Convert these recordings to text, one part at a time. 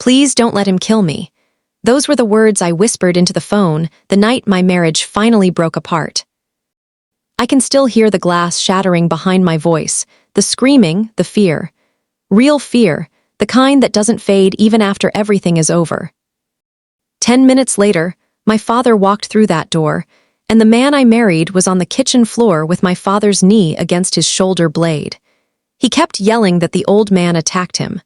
Please don't let him kill me. Those were the words I whispered into the phone the night my marriage finally broke apart. I can still hear the glass shattering behind my voice, the screaming, the fear. Real fear, the kind that doesn't fade even after everything is over. 10 minutes later, my father walked through that door, and the man I married was on the kitchen floor with my father's knee against his shoulder blade. He kept yelling that the old man attacked him.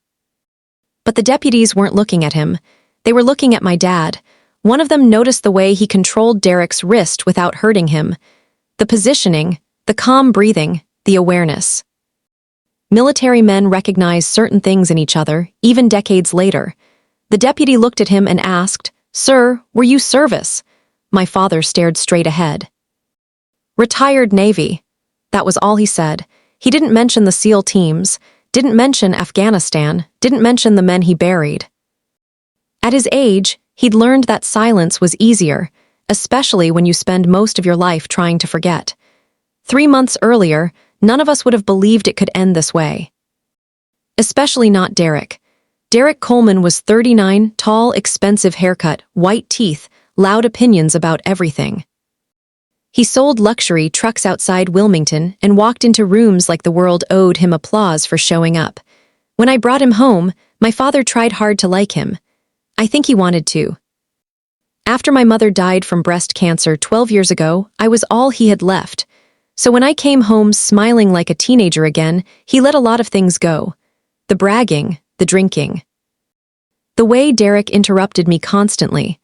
But the deputies weren't looking at him. They were looking at my dad. One of them noticed the way he controlled Derek's wrist without hurting him. The positioning, the calm breathing, the awareness. Military men recognize certain things in each other, even decades later. The deputy looked at him and asked, "Sir, were you service?" My father stared straight ahead. "Retired Navy." That was all he said. He didn't mention the SEAL teams, didn't mention Afghanistan, didn't mention the men he buried. At his age, he'd learned that silence was easier, especially when you spend most of your life trying to forget. 3 months earlier, none of us would have believed it could end this way. Especially not Derek. Derek Coleman was 39, tall, expensive haircut, white teeth, loud opinions about everything. He sold luxury trucks outside Wilmington and walked into rooms like the world owed him applause for showing up. When I brought him home, my father tried hard to like him. I think he wanted to. After my mother died from breast cancer 12 years ago, I was all he had left. So when I came home smiling like a teenager again, he let a lot of things go. The bragging, the drinking. The way Derek interrupted me constantly.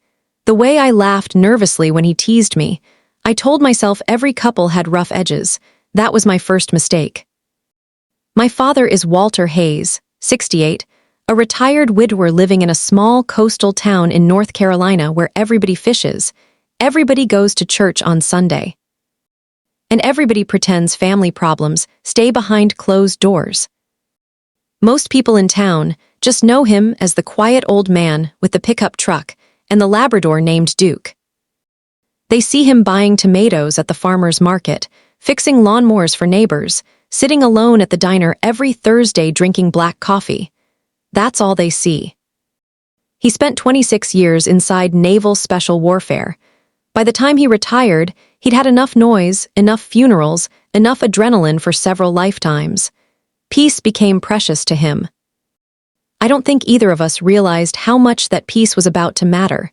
The way I laughed nervously when he teased me. I told myself every couple had rough edges. That was my first mistake. My father is Walter Hayes, 68, a retired widower living in a small coastal town in North Carolina where everybody fishes, everybody goes to church on Sunday, and everybody pretends family problems stay behind closed doors. Most people in town just know him as the quiet old man with the pickup truck and the Labrador named Duke. They see him buying tomatoes at the farmer's market, fixing lawnmowers for neighbors, sitting alone at the diner every Thursday drinking black coffee. That's all they see. He spent 26 years inside naval special warfare. By the time he retired, he'd had enough noise, enough funerals, enough adrenaline for several lifetimes. Peace became precious to him. I don't think either of us realized how much that peace was about to matter.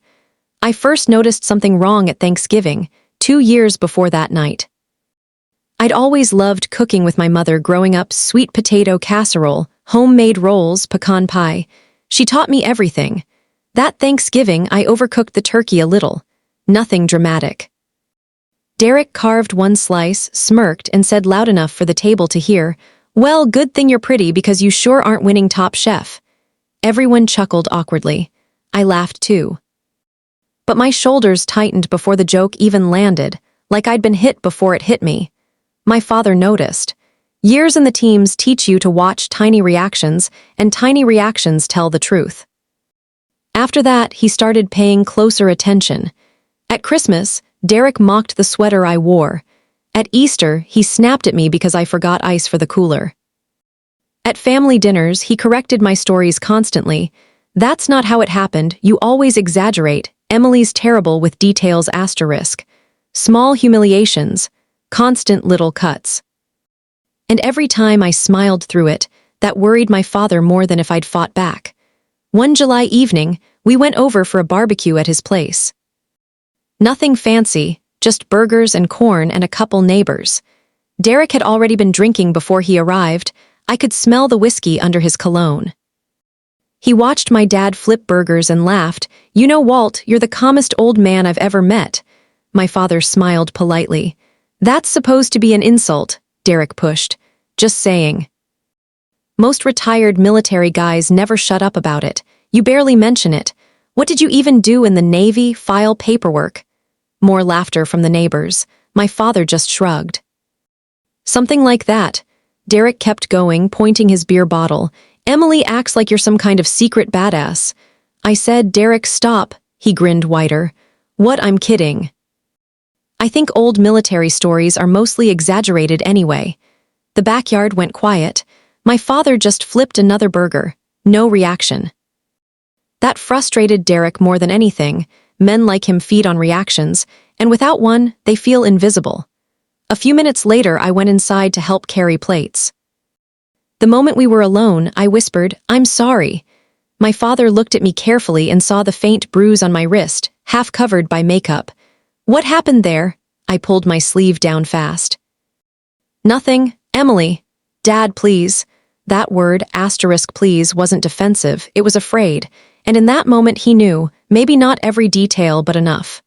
I first noticed something wrong at Thanksgiving, 2 years before that night. I'd always loved cooking with my mother growing up: sweet potato casserole, homemade rolls, pecan pie. She taught me everything. That Thanksgiving, I overcooked the turkey a little. Nothing dramatic. Derek carved one slice, smirked, and said loud enough for the table to hear, "Well, good thing you're pretty because you sure aren't winning Top Chef." Everyone chuckled awkwardly. I laughed too. But my shoulders tightened before the joke even landed, like I'd been hit before it hit me. My father noticed. Years in the teams teach you to watch tiny reactions, and tiny reactions tell the truth. After that, he started paying closer attention. At Christmas, Derek mocked the sweater I wore. At Easter, he snapped at me because I forgot ice for the cooler. At family dinners, he corrected my stories constantly. "That's not how it happened, you always exaggerate. Emily's terrible with details asterisk." Small humiliations, constant little cuts. And every time I smiled through it, that worried my father more than if I'd fought back. One July evening, we went over for a barbecue at his place. Nothing fancy, just burgers and corn and a couple neighbors. Derek had already been drinking before he arrived. I could smell the whiskey under his cologne. He watched my dad flip burgers and laughed. "You know, Walt, you're the calmest old man I've ever met." My father smiled politely. "That's supposed to be an insult," Derek pushed. "Just saying." Most retired military guys never shut up about it. You barely mention it. "What did you even do in the Navy? File paperwork?" More laughter from the neighbors. My father just shrugged. "Something like that." Derek kept going, pointing his beer bottle. "Emily acts like you're some kind of secret badass." I said, "Derek, stop." He grinned wider. "What, I'm kidding." I think old military stories are mostly exaggerated anyway. The backyard went quiet. My father just flipped another burger. No reaction. That frustrated Derek more than anything. Men like him feed on reactions, and without one, they feel invisible. A few minutes later, I went inside to help carry plates. The moment we were alone, I whispered, "I'm sorry." My father looked at me carefully and saw the faint bruise on my wrist, half covered by makeup. "What happened there?" I pulled my sleeve down fast. "Nothing, Emily." "Dad, please." That word, *please, wasn't defensive, it was afraid, and in that moment he knew, maybe not every detail but enough.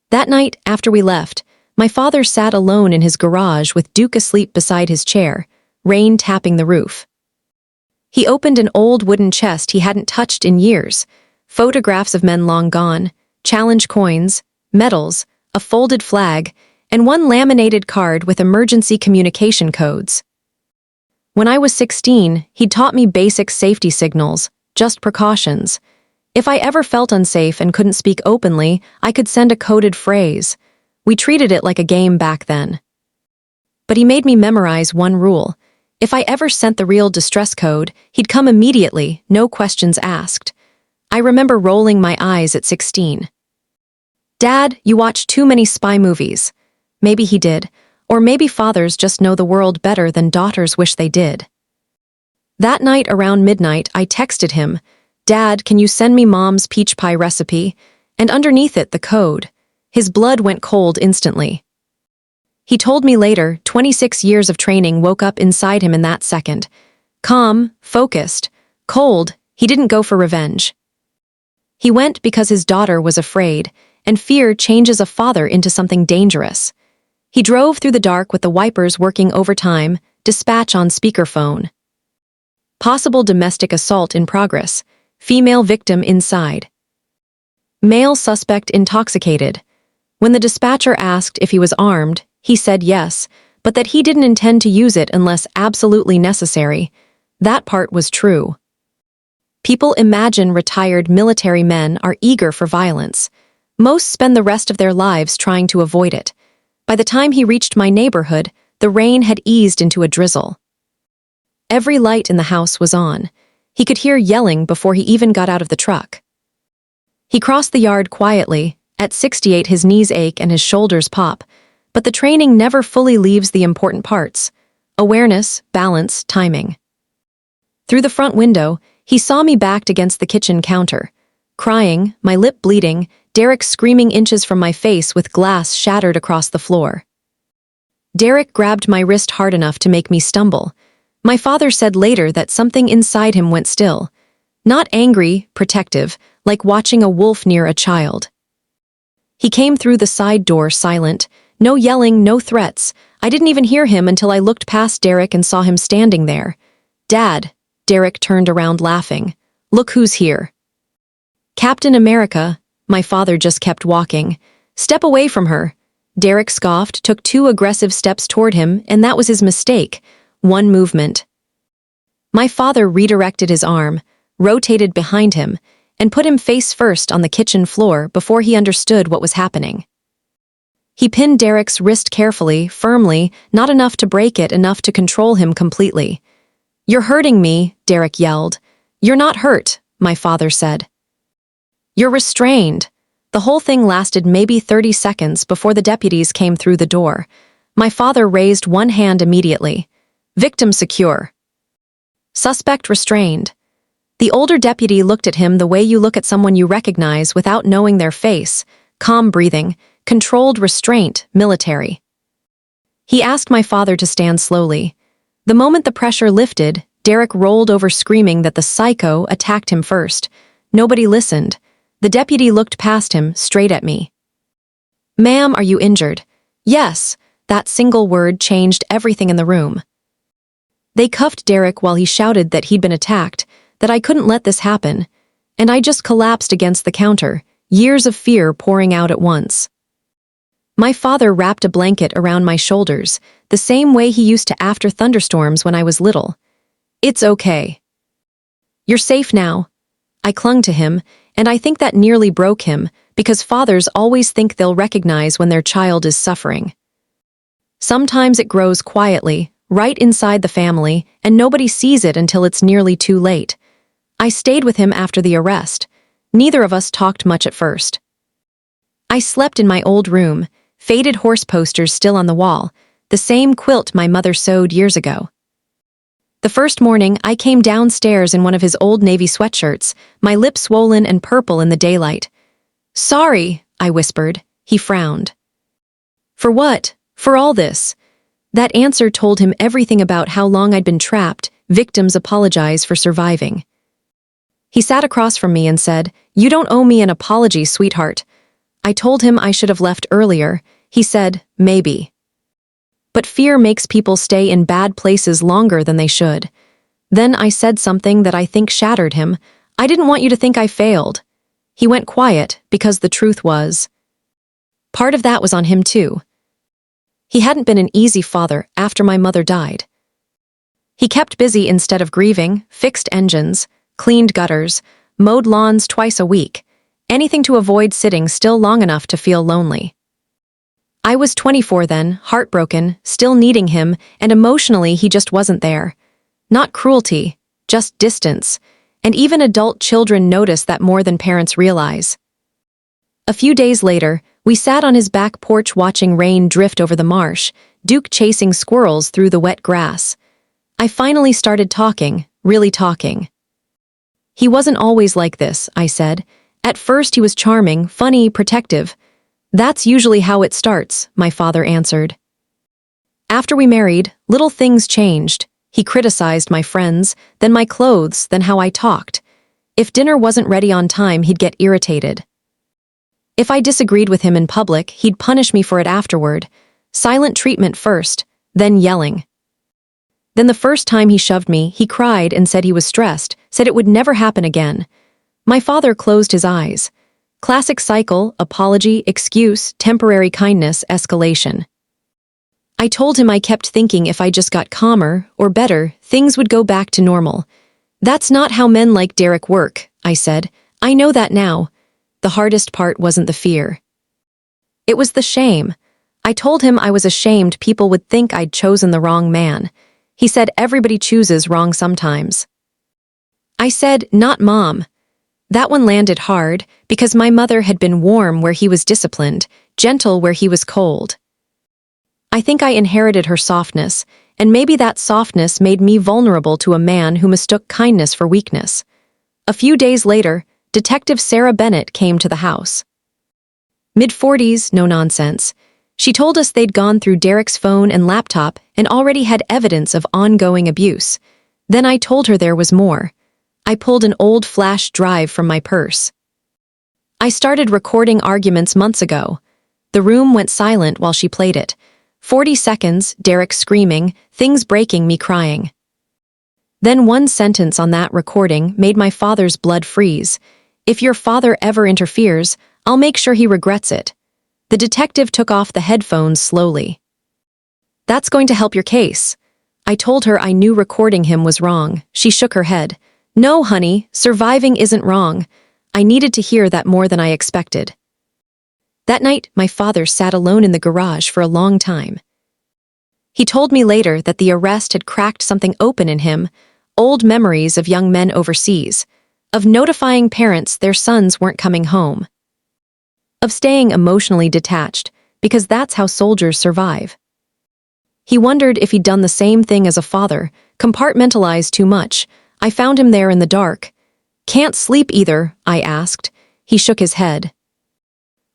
That night, after we left, my father sat alone in his garage with Duke asleep beside his chair, rain tapping the roof. He opened an old wooden chest he hadn't touched in years, photographs of men long gone, challenge coins, medals, a folded flag, and one laminated card with emergency communication codes. When I was 16, he'd taught me basic safety signals, just precautions. If I ever felt unsafe and couldn't speak openly, I could send a coded phrase. We treated it like a game back then. But he made me memorize one rule. If I ever sent the real distress code, he'd come immediately, no questions asked. I remember rolling my eyes at 16. "Dad, you watch too many spy movies." Maybe he did, or maybe fathers just know the world better than daughters wish they did. That night around midnight, I texted him, "Dad, can you send me Mom's peach pie recipe?" And underneath it, the code. His blood went cold instantly. He told me later, 26 years of training woke up inside him in that second. Calm, focused, cold, he didn't go for revenge. He went because his daughter was afraid, and fear changes a father into something dangerous. He drove through the dark with the wipers working overtime, dispatch on speakerphone. Possible domestic assault in progress, female victim inside. Male suspect intoxicated. When the dispatcher asked if he was armed, he said yes, but that he didn't intend to use it unless absolutely necessary. That part was true. People imagine retired military men are eager for violence. Most spend the rest of their lives trying to avoid it. By the time he reached my neighborhood, the rain had eased into a drizzle. Every light in the house was on. He could hear yelling before he even got out of the truck. He crossed the yard quietly. At 68, his knees ache and his shoulders pop. But the training never fully leaves the important parts: awareness, balance, timing. Through the front window, he saw me backed against the kitchen counter. Crying, my lip bleeding, Derek screaming inches from my face with glass shattered across the floor. Derek grabbed my wrist hard enough to make me stumble. My father said later that something inside him went still. Not angry, protective, like watching a wolf near a child. He came through the side door silent, no yelling, no threats. I didn't even hear him until I looked past Derek and saw him standing there. "Dad," Derek turned around laughing. "Look who's here." "Captain America." My father just kept walking. "Step away from her." Derek scoffed, took 2 aggressive steps toward him, and that was his mistake. One movement. My father redirected his arm, rotated behind him, and put him face first on the kitchen floor before he understood what was happening. He pinned Derek's wrist carefully, firmly, not enough to break it, enough to control him completely. "You're hurting me," Derek yelled. "You're not hurt," my father said. "You're restrained." The whole thing lasted maybe 30 seconds before the deputies came through the door. My father raised one hand immediately. "Victim secure. Suspect restrained." The older deputy looked at him the way you look at someone you recognize without knowing their face, calm breathing, controlled restraint, military. He asked my father to stand slowly. The moment the pressure lifted, Derek rolled over screaming that the psycho attacked him first. Nobody listened. The deputy looked past him, straight at me. "Ma'am, are you injured?" "Yes." That single word changed everything in the room. They cuffed Derek while he shouted that he'd been attacked, that I couldn't let this happen, and I just collapsed against the counter, years of fear pouring out at once. My father wrapped a blanket around my shoulders, the same way he used to after thunderstorms when I was little. "It's okay. You're safe now." I clung to him, and I think that nearly broke him, because fathers always think they'll recognize when their child is suffering. Sometimes it grows quietly, right inside the family, and nobody sees it until it's nearly too late. I stayed with him after the arrest. Neither of us talked much at first. I slept in my old room, faded horse posters still on the wall, the same quilt my mother sewed years ago. The first morning, I came downstairs in one of his old navy sweatshirts, my lips swollen and purple in the daylight. "Sorry," I whispered. He frowned. "For what? For all this?" That answer told him everything about how long I'd been trapped. Victims apologize for surviving. He sat across from me and said, "You don't owe me an apology, sweetheart." I told him I should have left earlier. He said, "Maybe. But fear makes people stay in bad places longer than they should." Then I said something that I think shattered him. "I didn't want you to think I failed." He went quiet because the truth was, part of that was on him too. He hadn't been an easy father after my mother died. He kept busy instead of grieving, fixed engines, cleaned gutters, mowed lawns twice a week, anything to avoid sitting still long enough to feel lonely. I was 24 then, heartbroken, still needing him, and emotionally he just wasn't there. Not cruelty, just distance, and even adult children notice that more than parents realize. A few days later, we sat on his back porch watching rain drift over the marsh, Duke chasing squirrels through the wet grass. I finally started talking, really talking. "He wasn't always like this," I said. "At first he was charming, funny, protective. That's usually how it starts," my father answered. "After we married, little things changed. He criticized my friends, then my clothes, then how I talked. If dinner wasn't ready on time, he'd get irritated. If I disagreed with him in public, he'd punish me for it afterward. Silent treatment first, then yelling. Then the first time he shoved me, he cried and said he was stressed, said it would never happen again. My father closed his eyes. Classic cycle, apology, excuse, temporary kindness, escalation. I told him I kept thinking if I just got calmer, or better, things would go back to normal. "That's not how men like Derek work," I said. "I know that now." The hardest part wasn't the fear. It was the shame. I told him I was ashamed people would think I'd chosen the wrong man. He said everybody chooses wrong sometimes. I said, "Not Mom." That one landed hard, because my mother had been warm where he was disciplined, gentle where he was cold. I think I inherited her softness, and maybe that softness made me vulnerable to a man who mistook kindness for weakness. A few days later, Detective Sarah Bennett came to the house. Mid-40s, no nonsense. She told us they'd gone through Derek's phone and laptop and already had evidence of ongoing abuse. Then I told her there was more. I pulled an old flash drive from my purse. "I started recording arguments months ago." The room went silent while she played it. 40 seconds, Derek screaming, things breaking, me crying. Then one sentence on that recording made my father's blood freeze. "If your father ever interferes, I'll make sure he regrets it." The detective took off the headphones slowly. "That's going to help your case." I told her I knew recording him was wrong. She shook her head. "No, honey, surviving isn't wrong." I needed to hear that more than I expected. That night, my father sat alone in the garage for a long time. He told me later that the arrest had cracked something open in him, old memories of young men overseas, of notifying parents their sons weren't coming home, of staying emotionally detached, because that's how soldiers survive. He wondered if he'd done the same thing as a father, compartmentalized too much. I found him there in the dark. "Can't sleep either?" I asked. He shook his head.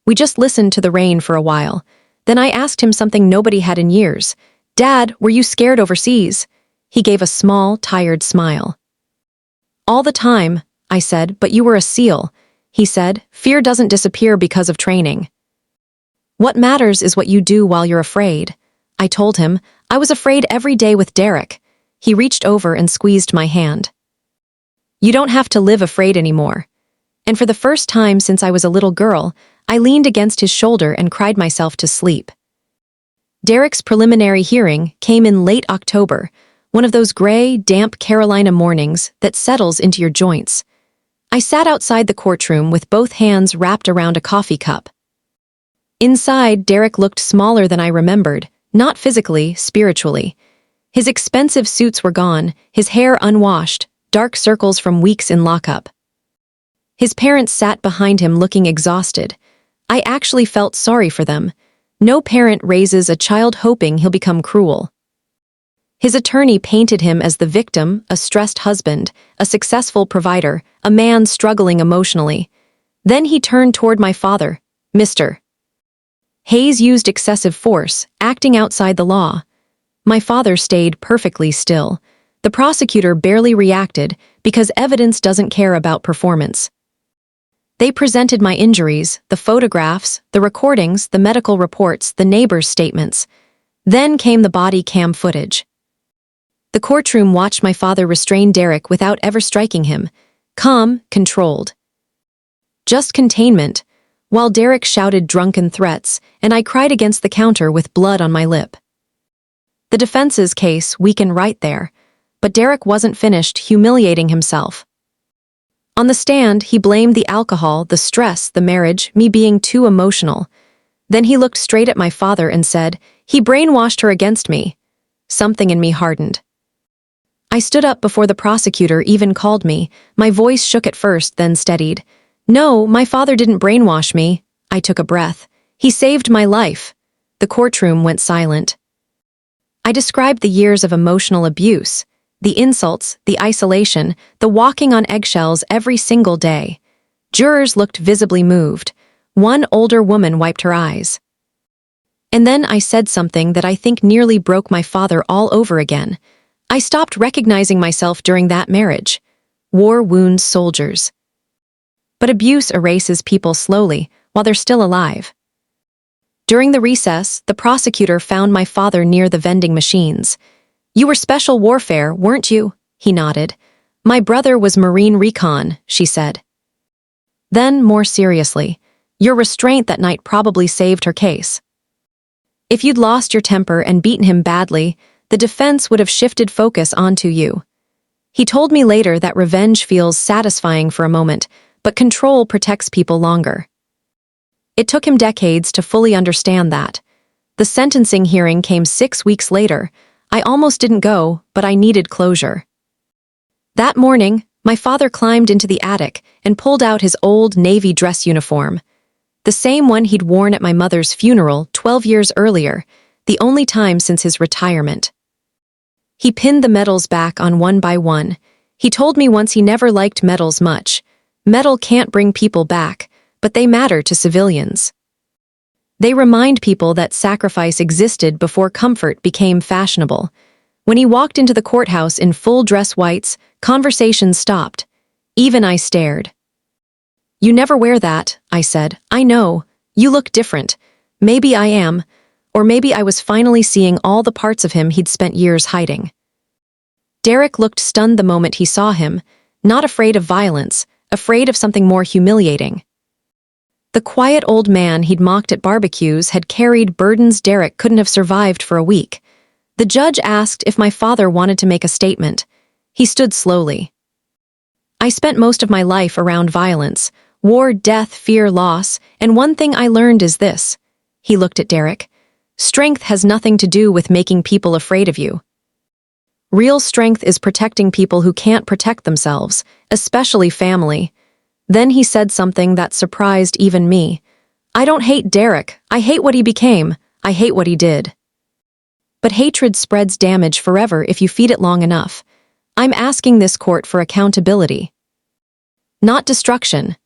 We just listened to the rain for a while. Then I asked him something nobody had in years. "Dad, were you scared overseas?" He gave a small, tired smile. "All the time," I said, "but you were a SEAL." He said, "Fear doesn't disappear because of training. What matters is what you do while you're afraid." I told him, I was afraid every day with Derek. He reached over and squeezed my hand. "You don't have to live afraid anymore." And for the first time since I was a little girl, I leaned against his shoulder and cried myself to sleep. Derek's preliminary hearing came in late October, one of those gray, damp Carolina mornings that settles into your joints. I sat outside the courtroom with both hands wrapped around a coffee cup. Inside, Derek looked smaller than I remembered, not physically, spiritually. His expensive suits were gone, his hair unwashed, dark circles from weeks in lockup. His parents sat behind him looking exhausted. I actually felt sorry for them. No parent raises a child hoping he'll become cruel. His attorney painted him as the victim, a stressed husband, a successful provider, a man struggling emotionally. Then he turned toward my father. Mr. Hayes used excessive force, acting outside the law. My father stayed perfectly still. The prosecutor barely reacted because evidence doesn't care about performance. They presented my injuries, the photographs, the recordings, the medical reports, the neighbors' statements. Then came the body cam footage. The courtroom watched my father restrain Derek without ever striking him. Calm, controlled. Just containment, while Derek shouted drunken threats, and I cried against the counter with blood on my lip. The defense's case weakened right there, but Derek wasn't finished humiliating himself. On the stand, he blamed the alcohol, the stress, the marriage, me being too emotional. Then he looked straight at my father and said, "He brainwashed her against me." Something in me hardened. I stood up before the prosecutor even called me. My voice shook at first, then steadied. "No, my father didn't brainwash me." I took a breath. "He saved my life." The courtroom went silent. I described the years of emotional abuse, the insults, the isolation, the walking on eggshells every single day. Jurors looked visibly moved. One older woman wiped her eyes. And then I said something that I think nearly broke my father all over again. I stopped recognizing myself during that marriage. War wounds soldiers. But abuse erases people slowly, while they're still alive. During the recess, the prosecutor found my father near the vending machines. "You were special warfare, weren't you?" He nodded. "My brother was Marine Recon," she said. Then, more seriously, "Your restraint that night probably saved her case. If you'd lost your temper and beaten him badly, the defense would have shifted focus onto you." He told me later that revenge feels satisfying for a moment, but control protects people longer. It took him decades to fully understand that. The sentencing hearing came 6 weeks later. I almost didn't go, but I needed closure. That morning, my father climbed into the attic and pulled out his old Navy dress uniform. The same one he'd worn at my mother's funeral 12 years earlier, the only time since his retirement. He pinned the medals back on one by one. He told me once he never liked medals much. Metal can't bring people back, but they matter to civilians. They remind people that sacrifice existed before comfort became fashionable. When he walked into the courthouse in full dress whites, conversations stopped. Even I stared. "You never wear that," I said. "I know. You look different. Maybe I am. Or maybe I was finally seeing all the parts of him he'd spent years hiding." Derek looked stunned the moment he saw him, not afraid of violence, afraid of something more humiliating. The quiet old man he'd mocked at barbecues had carried burdens Derek couldn't have survived for a week. The judge asked if my father wanted to make a statement. He stood slowly. "I spent most of my life around violence, war, death, fear, loss, and one thing I learned is this." He looked at Derek. "Strength has nothing to do with making people afraid of you. Real strength is protecting people who can't protect themselves, especially family." Then he said something that surprised even me. "I don't hate Derek. I hate what he became. I hate what he did." But hatred spreads damage forever if you feed it long enough. I'm asking this court for accountability, not destruction.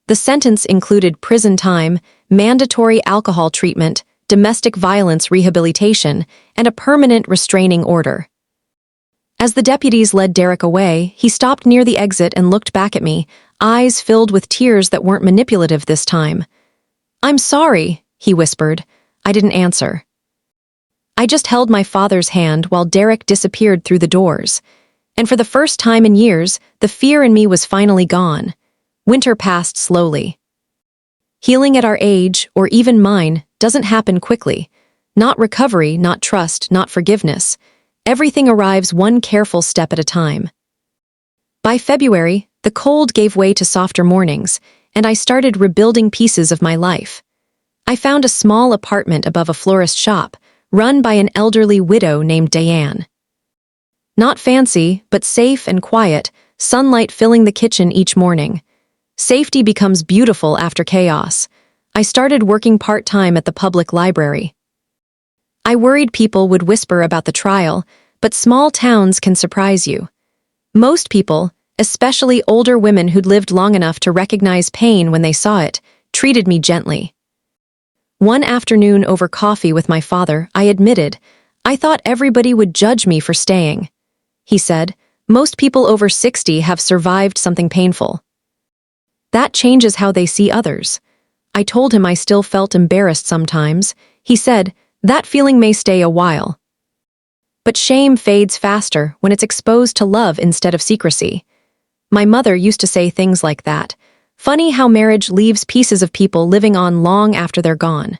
The sentence included prison time, mandatory alcohol treatment, domestic violence rehabilitation, and a permanent restraining order. As the deputies led Derek away, he stopped near the exit and looked back at me, eyes filled with tears that weren't manipulative this time. "I'm sorry," he whispered. I didn't answer. I just held my father's hand while Derek disappeared through the doors. And for the first time in years, the fear in me was finally gone. Winter passed slowly. Healing at our age, or even mine, doesn't happen quickly. Not recovery, not trust, not forgiveness. Everything arrives one careful step at a time. By February, the cold gave way to softer mornings, and I started rebuilding pieces of my life. I found a small apartment above a florist shop, run by an elderly widow named Diane. Not fancy, but safe and quiet, sunlight filling the kitchen each morning. Safety becomes beautiful after chaos. I started working part-time at the public library. I worried people would whisper about the trial, but small towns can surprise you. Most people, especially older women who'd lived long enough to recognize pain when they saw it, treated me gently. One afternoon over coffee with my father, I admitted, I thought everybody would judge me for staying. He said, most people over 60 have survived something painful. That changes how they see others. I told him I still felt embarrassed sometimes. He said, that feeling may stay a while. But shame fades faster when it's exposed to love instead of secrecy. My mother used to say things like that. Funny how marriage leaves pieces of people living on long after they're gone.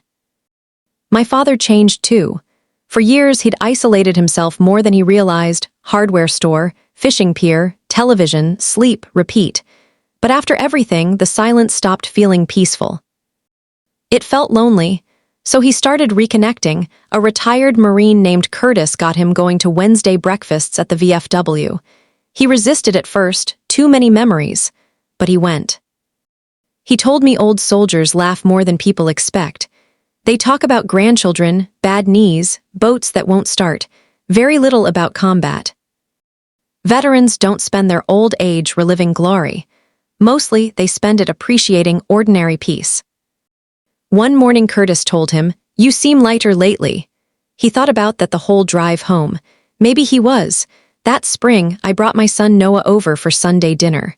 My father changed too. For years he'd isolated himself more than he realized, hardware store, fishing pier, television, sleep, repeat. But after everything, the silence stopped feeling peaceful. It felt lonely, so he started reconnecting. A retired Marine named Curtis got him going to Wednesday breakfasts at the VFW. He resisted at first, too many memories, but he went. He told me old soldiers laugh more than people expect. They talk about grandchildren, bad knees, boats that won't start, very little about combat. Veterans don't spend their old age reliving glory. Mostly, they spend it appreciating ordinary peace. One morning Curtis told him, "You seem lighter lately." He thought about that the whole drive home. Maybe he was. That spring, I brought my son Noah over for Sunday dinner.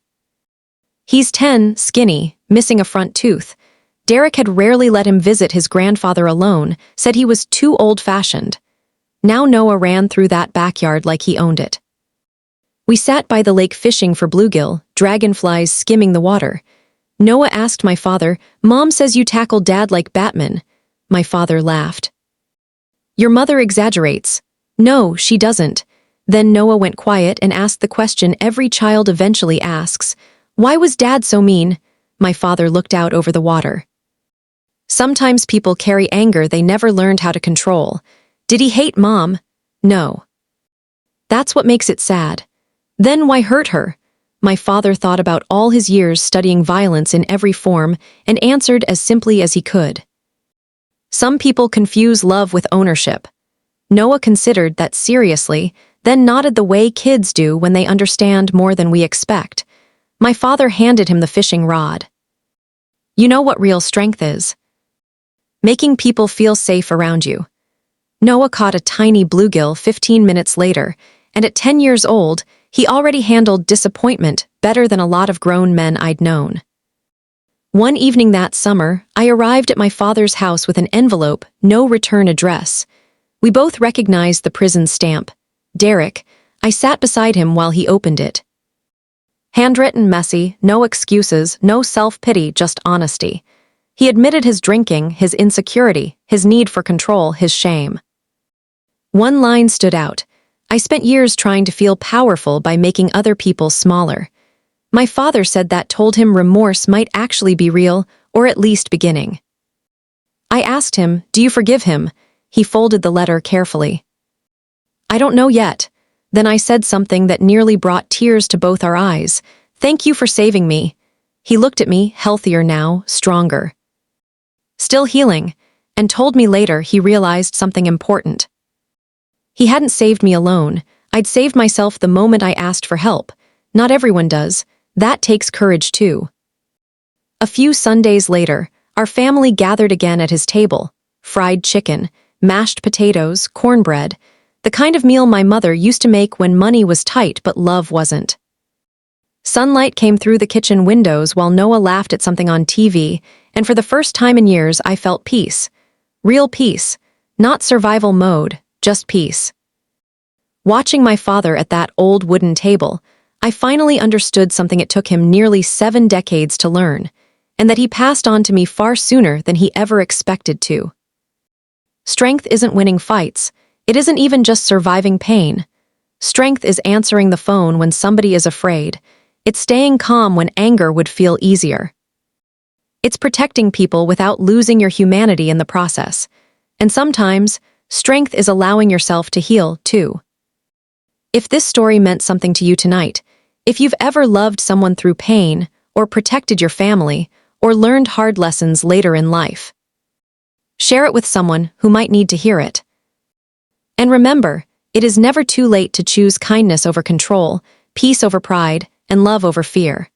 He's 10, skinny, missing a front tooth. Derek had rarely let him visit his grandfather alone, said he was too old-fashioned. Now Noah ran through that backyard like he owned it. We sat by the lake fishing for bluegill, dragonflies skimming the water. Noah asked my father, "Mom says you tackle Dad like Batman." My father laughed. "Your mother exaggerates." "No, she doesn't." Then Noah went quiet and asked the question every child eventually asks, "Why was Dad so mean?" My father looked out over the water. Sometimes people carry anger they never learned how to control. Did he hate Mom? No. That's what makes it sad. Then why hurt her? My father thought about all his years studying violence in every form and answered as simply as he could. Some people confuse love with ownership. Noah considered that seriously, then nodded the way kids do when they understand more than we expect. My father handed him the fishing rod. You know what real strength is? Making people feel safe around you. Noah caught a tiny bluegill 15 minutes later, and at 10 years old, he already handled disappointment better than a lot of grown men I'd known. One evening that summer, I arrived at my father's house with an envelope, no return address. We both recognized the prison stamp. Derek. I sat beside him while he opened it. Handwritten messy, no excuses, no self-pity, just honesty. He admitted his drinking, his insecurity, his need for control, his shame. One line stood out. I spent years trying to feel powerful by making other people smaller. My father said that told him remorse might actually be real, or at least beginning. I asked him, "Do you forgive him?" He folded the letter carefully. "I don't know yet." Then I said something that nearly brought tears to both our eyes. "Thank you for saving me." He looked at me, healthier now, stronger. Still healing, and told me later he realized something important. He hadn't saved me alone. I'd saved myself the moment I asked for help. Not everyone does. That takes courage too. A few Sundays later, our family gathered again at his table. Fried chicken, mashed potatoes, cornbread, the kind of meal my mother used to make when money was tight but love wasn't. Sunlight came through the kitchen windows while Noah laughed at something on TV, and for the first time in years I felt peace. Real peace. Not survival mode, just peace. Watching my father at that old wooden table, I finally understood something it took him nearly 7 decades to learn, and that he passed on to me far sooner than he ever expected to. Strength isn't winning fights. It isn't even just surviving pain. Strength is answering the phone when somebody is afraid. It's staying calm when anger would feel easier. It's protecting people without losing your humanity in the process. And sometimes, strength is allowing yourself to heal, too. If this story meant something to you tonight, If you've ever loved someone through pain, or protected your family, or learned hard lessons later in life, share it with someone who might need to hear it. And remember, it is never too late to choose kindness over control, peace over pride, and love over fear.